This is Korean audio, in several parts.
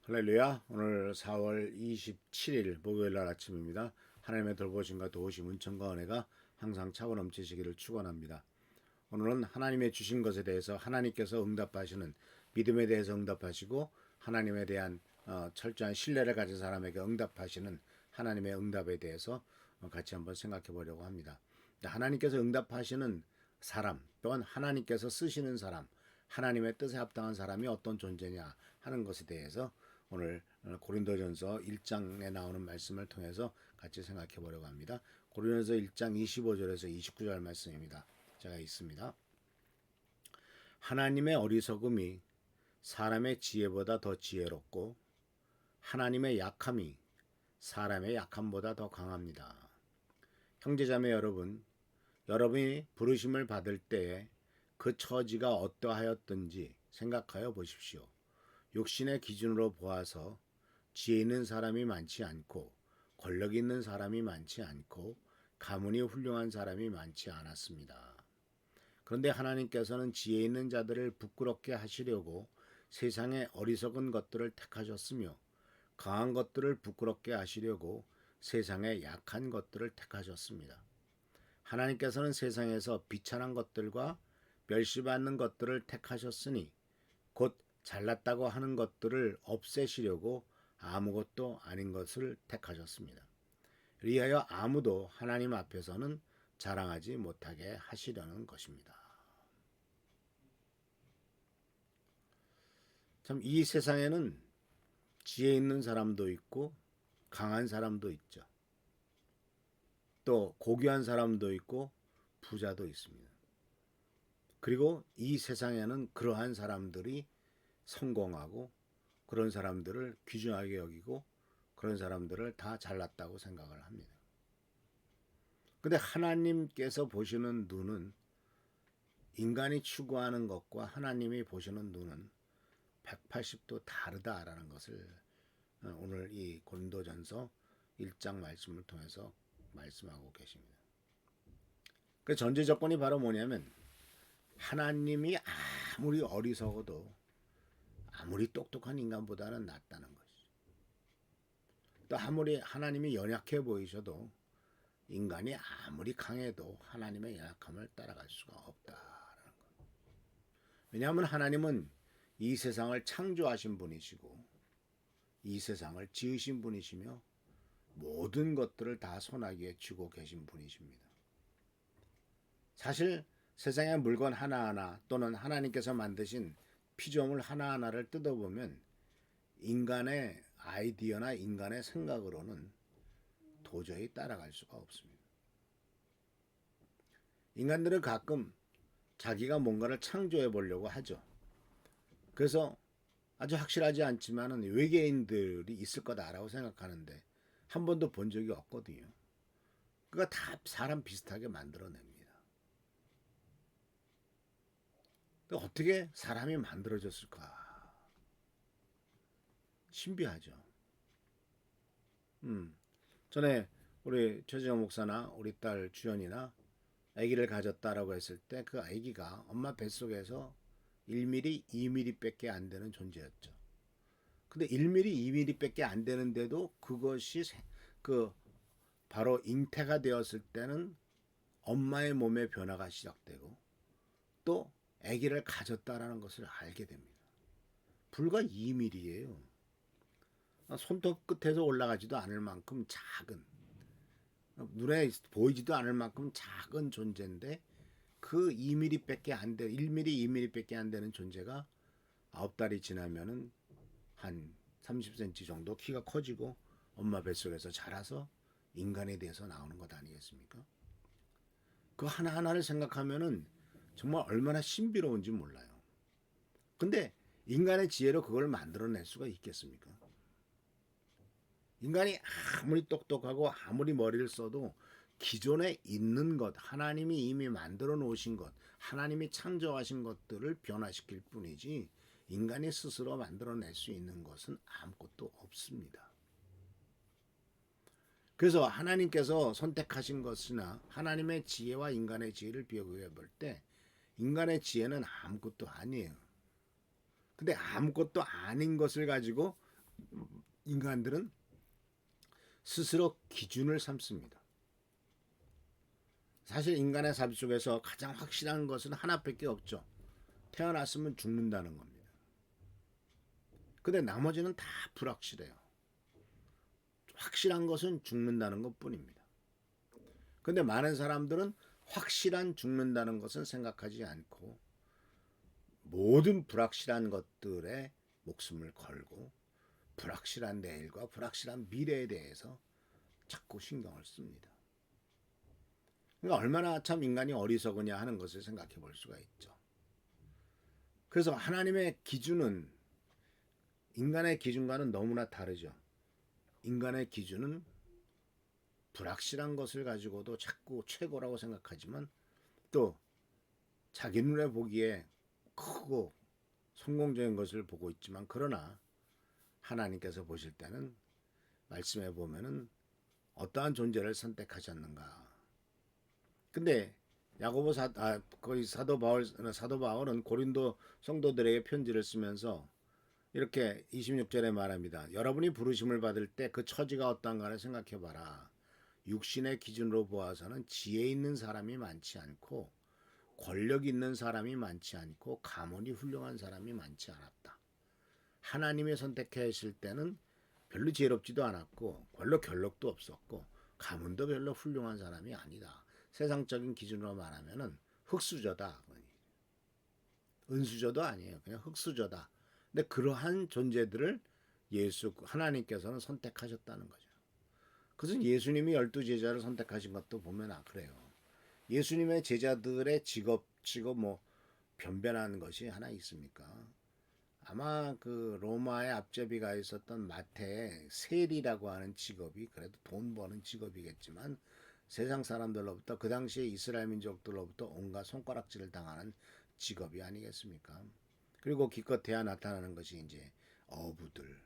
할렐루야. 오늘 4월 27일 목요일날 아침입니다. 하나님의 돌보심과 도우심, 은총과 은혜가 항상 차고 넘치시기를 축원합니다. 오늘은 하나님의 주신 것에 대해서 하나님께서 응답하시는 믿음에 대해서 응답하시고 하나님에 대한 철저한 신뢰를 가진 사람에게 응답하시는 하나님의 응답에 대해서 같이 한번 생각해 보려고 합니다. 하나님께서 응답하시는 사람 또한 하나님께서 쓰시는 사람, 하나님의 뜻에 합당한 사람이 어떤 존재냐 하는 것에 대해서 오늘 고린도전서 1장에 나오는 말씀을 통해서 같이 생각해 보려고 합니다. 고린도전서 1장 25절에서 29절 말씀입니다. 제가 읽습니다. 하나님의 어리석음이 사람의 지혜보다 더 지혜롭고 하나님의 약함이 사람의 약함보다 더 강합니다. 형제자매 여러분, 여러분이 부르심을 받을 때에 그 처지가 어떠하였든지 생각하여 보십시오. 육신의 기준으로 보아서 지혜 있는 사람이 많지 않고 권력 있는 사람이 많지 않고 가문이 훌륭한 사람이 많지 않았습니다. 그런데 하나님께서는 지혜 있는 자들을 부끄럽게 하시려고 세상의 어리석은 것들을 택하셨으며 강한 것들을 부끄럽게 하시려고 세상의 약한 것들을 택하셨습니다. 하나님께서는 세상에서 비천한 것들과 멸시받는 것들을 택하셨으니 곧 잘났다고 하는 것들을 없애시려고 아무것도 아닌 것을 택하셨습니다. 리하여 아무도 하나님 앞에서는 자랑하지 못하게 하시려는 것입니다. 참 이 세상에는 지혜 있는 사람도 있고 강한 사람도 있죠. 또 고귀한 사람도 있고 부자도 있습니다. 그리고 이 세상에는 그러한 사람들이 성공하고 그런 사람들을 귀중하게 여기고 그런 사람들을 다 잘났다고 생각을 합니다. 근데 하나님께서 보시는 눈은 인간이 추구하는 것과 하나님이 보시는 눈은 180도 다르다라는 것을 오늘 이 고린도전서 1장 말씀을 통해서 말씀하고 계십니다. 그 전제 조건이 바로 뭐냐면 하나님이 아무리 어리석어도 아무리 똑똑한 인간보다는 낫다는 것이죠. 또 아무리 하나님이 연약해 보이셔도 인간이 아무리 강해도 하나님의 연약함을 따라갈 수가 없다라는 것. 왜냐하면 하나님은 이 세상을 창조하신 분이시고 이 세상을 지으신 분이시며 모든 것들을 다 손아귀에 쥐고 계신 분이십니다. 사실 세상의 물건 하나하나 또는 하나님께서 만드신 피조물 하나하나를 뜯어보면 인간의 아이디어나 인간의 생각으로는 도저히 따라갈 수가 없습니다. 인간들은 가끔 자기가 뭔가를 창조해 보려고 하죠. 그래서 아주 확실하지 않지만 외계인들이 있을 거다라고 생각하는데 한 번도 본 적이 없거든요. 그거 다 사람 비슷하게 만들어냅니다. 어떻게 사람이 만들어졌을까? 신비하죠. 전에 우리 최재형 목사나 우리 딸 주연이나 아기를 가졌다라고 했을 때 그 아기가 엄마 뱃속에서 1mm, 2mm 밖에 안 되는 존재였죠. 근데 1mm, 2mm 밖에 안 되는데도 그것이 그 바로 잉태가 되었을 때는 엄마의 몸의 변화가 시작되고 또 아기를 가졌다라는 것을 알게 됩니다. 불과 2mm예요. 손톱 끝에서 올라가지도 않을 만큼 작은, 눈에 보이지도 않을 만큼 작은 존재인데 그 2mm 밖에 안 돼, 1mm, 2mm 밖에 안 되는 존재가 9달이 지나면은 한 30cm 정도 키가 커지고 엄마 뱃속에서 자라서 인간에 대해서 나오는 것 아니겠습니까? 그 하나하나를 생각하면은 정말 얼마나 신비로운지 몰라요. 근데 인간의 지혜로 그걸 만들어낼 수가 있겠습니까? 인간이 아무리 똑똑하고 아무리 머리를 써도 기존에 있는 것, 하나님이 이미 만들어 놓으신 것, 하나님이 창조하신 것들을 변화시킬 뿐이지 인간이 스스로 만들어낼 수 있는 것은 아무것도 없습니다. 그래서 하나님께서 선택하신 것이나 하나님의 지혜와 인간의 지혜를 비교해 볼 때 인간의 지혜는 아무것도 아니에요. 근데 아무것도 아닌 것을 가지고 인간들은 스스로 기준을 삼습니다. 사실 인간의 삶 속에서 가장 확실한 것은 하나밖에 없죠. 태어났으면 죽는다는 겁니다. 근데 나머지는 다 불확실해요. 확실한 것은 죽는다는 것뿐입니다. 근데 많은 사람들은 확실한 죽는다는 것은 생각하지 않고 모든 불확실한 것들에 목숨을 걸고 불확실한 내일과 불확실한 미래에 대해서 자꾸 신경을 씁니다. 그러니까 얼마나 참 인간이 어리석으냐 하는 것을 생각해 볼 수가 있죠. 그래서 하나님의 기준은 인간의 기준과는 너무나 다르죠. 인간의 기준은 불확실한 것을 가지고도 자꾸 최고라고 생각하지만 또 자기 눈에 보기에 크고 성공적인 것을 보고 있지만 그러나 하나님께서 보실 때는 말씀해 보면은 어떠한 존재를 선택하셨는가. 근데 야고보 거의 사도 바울은 고린도 성도들에게 편지를 쓰면서 이렇게 26절에 말합니다. 여러분이 부르심을 받을 때 그 처지가 어떠한가를 생각해 봐라. 육신의 기준으로 보아서는 지혜 있는 사람이 많지 않고 권력 있는 사람이 많지 않고 가문이 훌륭한 사람이 많지 않았다. 하나님이 선택해 하실 때는 별로 지혜롭지도 않았고 별로 권력도 없었고 가문도 별로 훌륭한 사람이 아니다. 세상적인 기준으로 말하면은 흙수저다. 은수저도 아니에요. 그냥 흙수저다. 근데 그러한 존재들을 하나님께서는 선택하셨다는 거죠. 그것은 예수님이 12제자를 선택하신 것도 보면 그래요. 예수님의 제자들의 직업 뭐 변변한 것이 하나 있습니까? 아마 그 로마의 앞제비가 있었던 마태의 세리라고 하는 직업이 그래도 돈 버는 직업이겠지만 세상 사람들로부터 그 당시에 이스라엘 민족들로부터 온갖 손가락질을 당하는 직업이 아니겠습니까? 그리고 기껏해야 나타나는 것이 이제 어부들,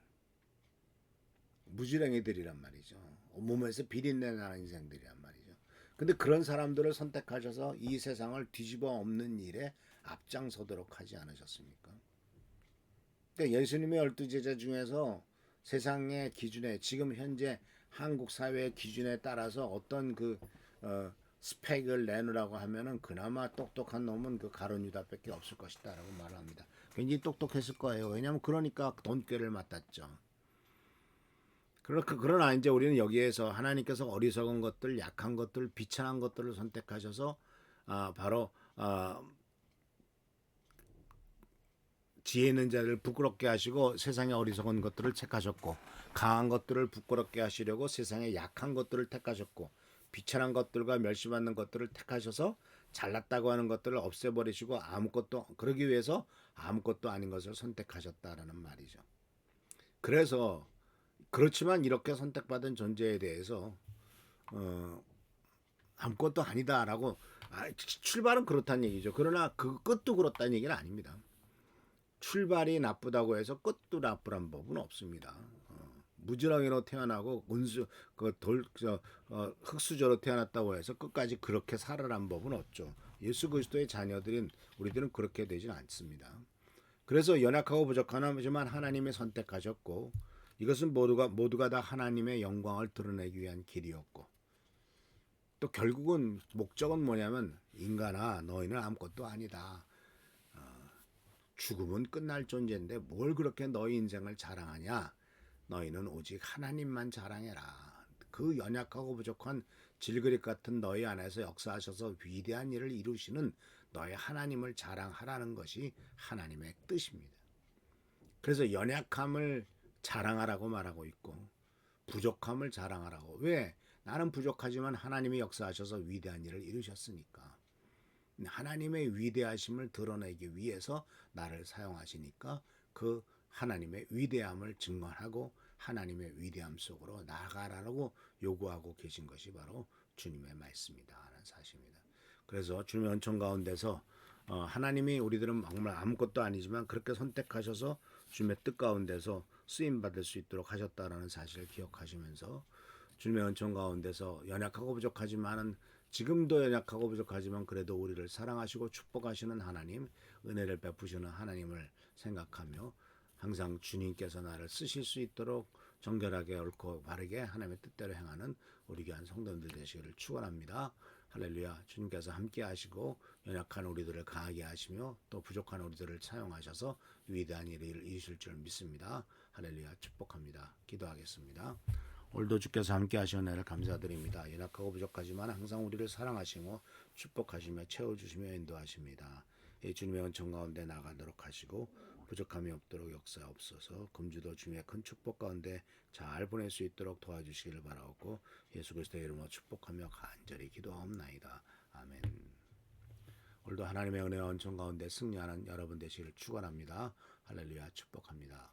무지랭이들이란 말이죠. 몸에서 비린내 나는 인생들이란 말이죠. 근데 그런 사람들을 선택하셔서 이 세상을 뒤집어 엎는 일에 앞장서도록 하지 않으셨습니까? 그러니까 예수님의 12제자 중에서 세상의 기준에 지금 현재 한국 사회의 기준에 따라서 어떤 스펙을 내놓으라고 하면은 그나마 똑똑한 놈은 그 가룟 유다밖에 없을 것이다라고 말을 합니다. 굉장히 똑똑했을 거예요. 왜냐하면 그러니까 돈꾀를 맡았죠. 그러나 이제 우리는 여기에서 하나님께서 어리석은 것들, 약한 것들, 비천한 것들을 선택하셔서 바로 지혜 있는 자를 부끄럽게 하시고 세상의 어리석은 것들을 택하셨고 강한 것들을 부끄럽게 하시려고 세상의 약한 것들을 택하셨고 비천한 것들과 멸시받는 것들을 택하셔서 잘났다고 하는 것들을 없애버리시고 아무것도 그러기 위해서 아무것도 아닌 것을 선택하셨다라는 말이죠. 그래서 그렇지만 이렇게 선택받은 존재에 대해서 아무것도 아니다라고 출발은 그렇다는 얘기죠. 그러나 그 끝도 그렇다는 얘기는 아닙니다. 출발이 나쁘다고 해서 끝도 나쁘란 법은 없습니다. 무지렁이로 태어나고 흙수저로 태어났다고 해서 끝까지 그렇게 살아란 법은 없죠. 예수 그리스도의 자녀들인 우리들은 그렇게 되진 않습니다. 그래서 연약하고 부족하지만 하나님이 선택하셨고 이것은 모두가 다 하나님의 영광을 드러내기 위한 길이었고 또 결국은 목적은 뭐냐면 인간아 너희는 아무것도 아니다. 죽음은 끝날 존재인데 뭘 그렇게 너희 인생을 자랑하냐? 너희는 오직 하나님만 자랑해라. 그 연약하고 부족한 질그릇 같은 너희 안에서 역사하셔서 위대한 일을 이루시는 너희 하나님을 자랑하라는 것이 하나님의 뜻입니다. 그래서 연약함을 자랑하라고 말하고 있고 부족함을 자랑하라고. 왜? 나는 부족하지만 하나님이 역사하셔서 위대한 일을 이루셨으니까. 하나님의 위대하심을 드러내기 위해서 나를 사용하시니까 그 하나님의 위대함을 증언하고 하나님의 위대함 속으로 나아가라고 요구하고 계신 것이 바로 주님의 말씀이다 하는 사실입니다. 그래서 주님의 은총 가운데서 하나님이 우리들은 정말 아무것도 아니지만 그렇게 선택하셔서 주님의 뜻 가운데서 쓰임 받을 수 있도록 하셨다라는 사실을 기억하시면서 주님의 은총 가운데서 연약하고 부족하지만은 지금도 연약하고 부족하지만 그래도 우리를 사랑하시고 축복하시는 하나님, 은혜를 베푸시는 하나님을 생각하며 항상 주님께서 나를 쓰실 수 있도록 정결하게 옳고 바르게 하나님의 뜻대로 행하는 우리 귀한 성도님들 되시기를 축원합니다. 할렐루야. 주님께서 함께 하시고 연약한 우리들을 강하게 하시며 또 부족한 우리들을 사용하셔서 위대한 일을 이루실 줄 믿습니다. 할렐루야. 축복합니다. 기도하겠습니다. 오늘도 주께서 함께 하시는 은혜를 감사드립니다. 연약하고 부족하지만 항상 우리를 사랑하시고 축복하시며 채워주시며 인도하십니다. 이 주님의 은총 가운데 나가도록 하시고 부족함이 없도록 역사옵소서. 금주도 주님의 큰 축복 가운데 잘 보낼 수 있도록 도와주시기를 바라옵고 예수 그리스도의 이름으로 축복하며 간절히 기도하옵나이다. 아멘. 오늘도 하나님의 은혜와 은총 가운데 승리하는 여러분 되시기를 축원합니다. 할렐루야. 축복합니다.